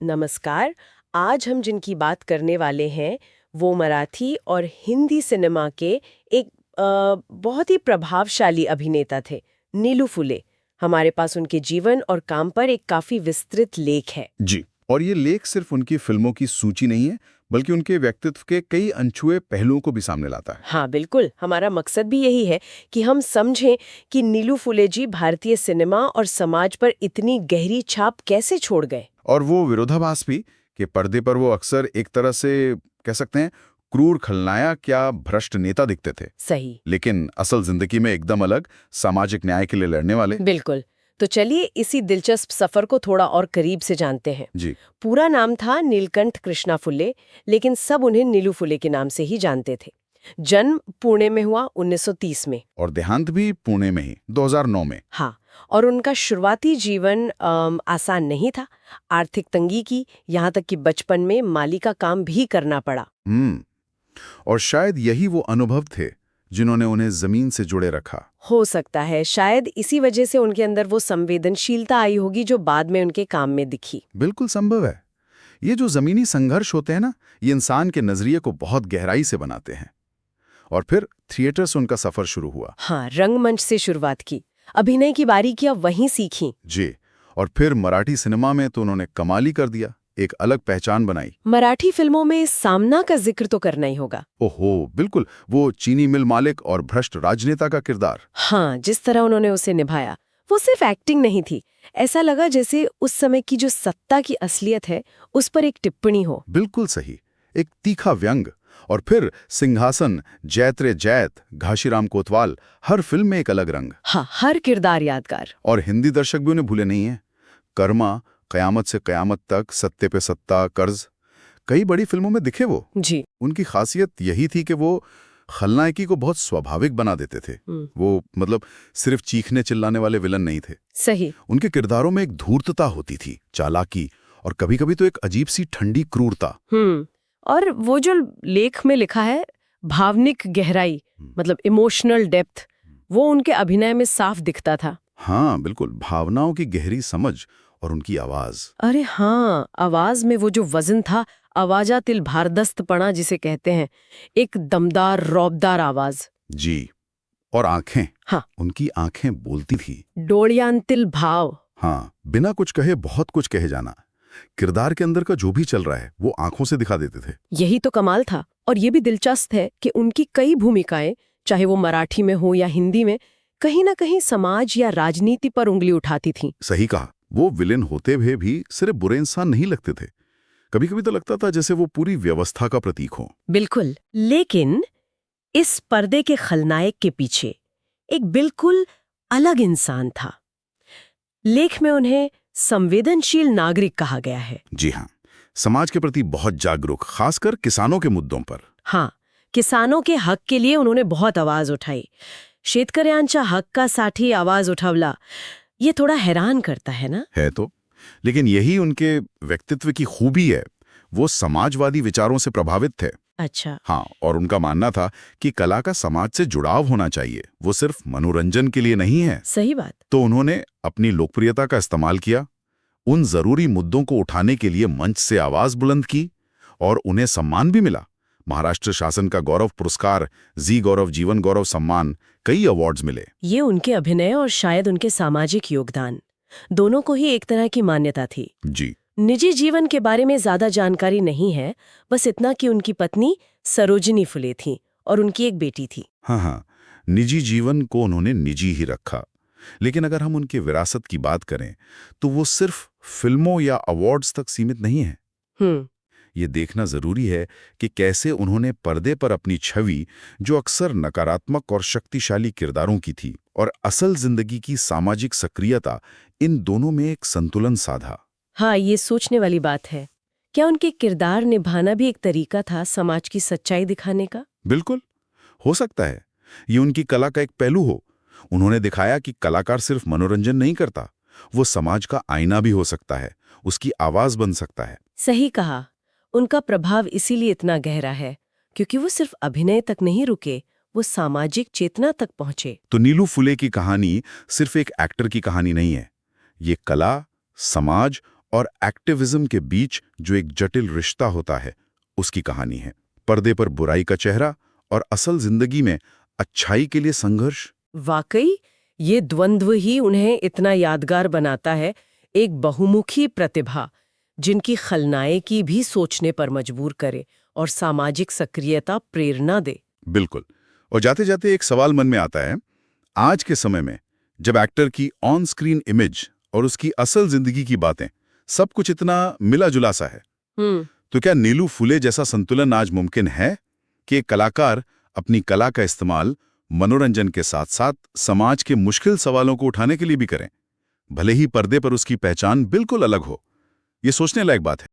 नमस्कार। आज हम जिनकी बात करने वाले हैं वो मराठी और हिंदी सिनेमा के एक बहुत ही प्रभावशाली अभिनेता थे, नीलू फुले। हमारे पास उनके जीवन और काम पर एक काफी विस्तृत लेख है। जी। और ये लेख सिर्फ उनकी फिल्मों की सूची नहीं है, बल्कि उनके व्यक्तित्व के कई अनछुए पहलुओं को भी सामने लाता है। हाँ बिल्कुल, हमारा मकसद भी यही है कि हम समझें कि नीलू फुले जी भारतीय सिनेमा और समाज पर इतनी गहरी छाप कैसे छोड़ गए। और वो विरोधाभास भी कि पर्दे पर वो अक्सर एक तरह से कह सकते हैं क्रूर खलनायक या भ्रष्ट नेता दिखते थे, सही। लेकिन असल जिंदगी में एकदम अलग, सामाजिक न्याय के लिए लड़ने वाले। बिल्कुल। तो चलिए इसी दिलचस्प सफर को थोड़ा और करीब से जानते हैं। जी। पूरा नाम था नीलकंठ कृष्णा फुले, लेकिन सब उन्हें नीलू फुले के नाम से ही जानते थे। जन्म पुणे में हुआ 1930 में। और देहांत भी पुणे में ही 2009 में। हाँ, और उनका शुरुआती जीवन आसान नहीं था। आर्थिक तंगी की, यहाँ तक कि बचपन में माली का काम भी करना पड़ा। और शायद यही वो अनुभव थे जिन्होंने उन्हें जमीन से जुड़े रखा। हो सकता है शायद इसी वजह से उनके अंदर वो संवेदनशीलता आई होगी जो बाद में उनके काम में दिखी। बिल्कुल संभव है। ये जो जमीनी संघर्ष होते हैं ना, ये इंसान के नजरिए को बहुत गहराई से बनाते हैं। और फिर थिएटर से उनका सफर शुरू हुआ। हाँ, रंगमंच से शुरुआत की, अभिनय की बारीकियां वहीं सीखी। जी। और फिर मराठी सिनेमा में तो उन्होंने कमाल ही कर दिया, एक अलग पहचान बनाई। मराठी फिल्मों में सामना का जिक्र तो करना ही होगा। ओहो बिल्कुल, वो चीनी मिल मालिक और भ्रष्ट राजनेता का किरदार। हाँ, जिस तरह उन्होंने उसे निभाया वो सिर्फ एक्टिंग नहीं थी। ऐसा लगा जैसे उस समय की जो सत्ता की असलियत है उस पर एक टिप्पणी हो। बिल्कुल सही, एक तीखा व्यंग। और फिर सिंहासन, जैत्रे जैत, घाशीराम कोतवाल, हर फिल्म में एक अलग रंग। हाँ, हर किरदार यादगार। और हिंदी दर्शक भी उन्हें भूले नहीं है। कर्मा, कयामत से कयामत तक, सत्ते पे सत्ता, कर्ज, कई बड़ी फिल्मों में दिखे वो। जी। उनकी खासियत यही थी कि वो खलनायकी को बहुत स्वाभाविक बना देते थे। वो मतलब सिर्फ चीखने चिल्लाने वाले विलन नहीं थे। सही। उनके किरदारों में एक धूर्तता होती थी, चालाकी, और कभी-कभी तो एक अजीब सी ठंडी क्रूरता। और वो जो लेख में लिखा है भावनिक गहराई, मतलब इमोशनल डेप्थ, वो उनके अभिनय में साफ दिखता था। हाँ बिल्कुल, भावनाओं की गहरी समझ और उनकी आवाज। अरे हाँ, आवाज में वो जो वजन था, आवाजा तिल भारदस्तपणा जिसे कहते हैं, एक दमदार रौबदार आवाज। जी। और आंखें। हाँ, उनकी आंखें बोलती थी। डोलियांतिल भाव। हाँ, बिना कुछ कहे बहुत कुछ कहे जाना। किरदार के अंदर का जो भी चल रहा है वो आंखों से दिखा देते थे। यही तो कमाल था। और ये भी दिलचस्प है कि उनकी कई भूमिकाएं, चाहे वो मराठी में हो या हिंदी में, कहीं ना कहीं समाज या राजनीति पर उंगली उठाती थीं। सही कहा, वो विलेन होते हुए भी सिर्फ बुरे इंसान नहीं लगते थे। कभी कभी तो लगता था जैसे वो पूरी व्यवस्था का प्रतीक हो। बिल्कुल। लेकिन इस पर्दे के खलनायक के पीछे एक बिल्कुल अलग इंसान था। लेख में उन्हें संवेदनशील नागरिक कहा गया है। जी हाँ, समाज के प्रति बहुत जागरूक, खासकर किसानों के मुद्दों पर। हाँ, किसानों के हक के लिए उन्होंने बहुत आवाज उठाई। शेतकऱ्यांच्या हक्कासाठी आवाज उठावला, ये थोड़ा हैरान करता है ना? है तो, लेकिन यही उनके व्यक्तित्व की खूबी है। वो समाजवादी विचारों से प्रभावित थे। अच्छा। हाँ, और उनका मानना था कि कला का समाज से जुड़ाव होना चाहिए, वो सिर्फ मनोरंजन के लिए नहीं है। सही बात। तो उन्होंने अपनी लोकप्रियता का इस्तेमाल किया, उन जरूरी मुद्दों को उठाने के लिए मंच से आवाज बुलंद की, और उन्हें सम्मान भी मिला। महाराष्ट्र शासन का गौरव पुरस्कार, जी गौरव, जीवन गौरव सम्मान, कई अवार्ड्स मिले। ये उनके अभिनय और शायद उनके सामाजिक योगदान, दोनों को ही एक तरह की मान्यता थी। जी। निजी जीवन के बारे में ज्यादा जानकारी नहीं है, बस इतना कि उनकी पत्नी सरोजिनी फुले थी और उनकी एक बेटी थी। हाँ, निजी जीवन को उन्होंने निजी ही रखा। लेकिन अगर हम उनकी विरासत की बात करें तो वो सिर्फ फिल्मों या अवार्ड्स तक सीमित नहीं है। ये देखना जरूरी है कि कैसे उन्होंने पर्दे पर अपनी छवि, जो अक्सर नकारात्मक और शक्तिशाली किरदारों की थी, और असल जिंदगी की सामाजिक सक्रियता, इन दोनों में एक संतुलन साधा। हाँ, ये सोचने वाली बात है। क्या उनके किरदार निभाना भी एक तरीका था समाज की सच्चाई दिखाने का? बिल्कुल, हो सकता है ये उनकी कला का एक पहलू हो। उन्होंने दिखाया कि कलाकार सिर्फ मनोरंजन नहीं करता, वो समाज का आईना भी हो सकता है, उसकी आवाज बन सकता है। सही कहा। उनका प्रभाव इसीलिए इतना गहरा है क्योंकि वो सिर्फ अभिनय तक नहीं रुके, वो सामाजिक चेतना तक पहुंचे। तो नीलू फुले की कहानी सिर्फ एक एक्टर की कहानी नहीं है, ये कला, समाज और एक्टिविज्म के बीच जो एक जटिल रिश्ता होता है, उसकी कहानी है। पर्दे पर बुराई का चेहरा और असल जिंदगी में अच्छाई के लिए संघर्ष। वाकई ये द्वंद्व ही उन्हें इतना यादगार बनाता है, एक बहुमुखी प्रतिभा जिनकी खलनायकी भी सोचने पर मजबूर करे और सामाजिक सक्रियता प्रेरणा दे। बिल्कुल। और जाते जाते एक सवाल मन में आता है, आज के समय में जब एक्टर की ऑन स्क्रीन इमेज और उसकी असल जिंदगी की बातें सब कुछ इतना मिला जुला सा है, तो क्या नीलू फुले जैसा संतुलन आज मुमकिन है कि एक कलाकार अपनी कला का इस्तेमाल मनोरंजन के साथ साथ समाज के मुश्किल सवालों को उठाने के लिए भी करें, भले ही पर्दे पर उसकी पहचान बिल्कुल अलग हो? ये सोचने लायक बात है।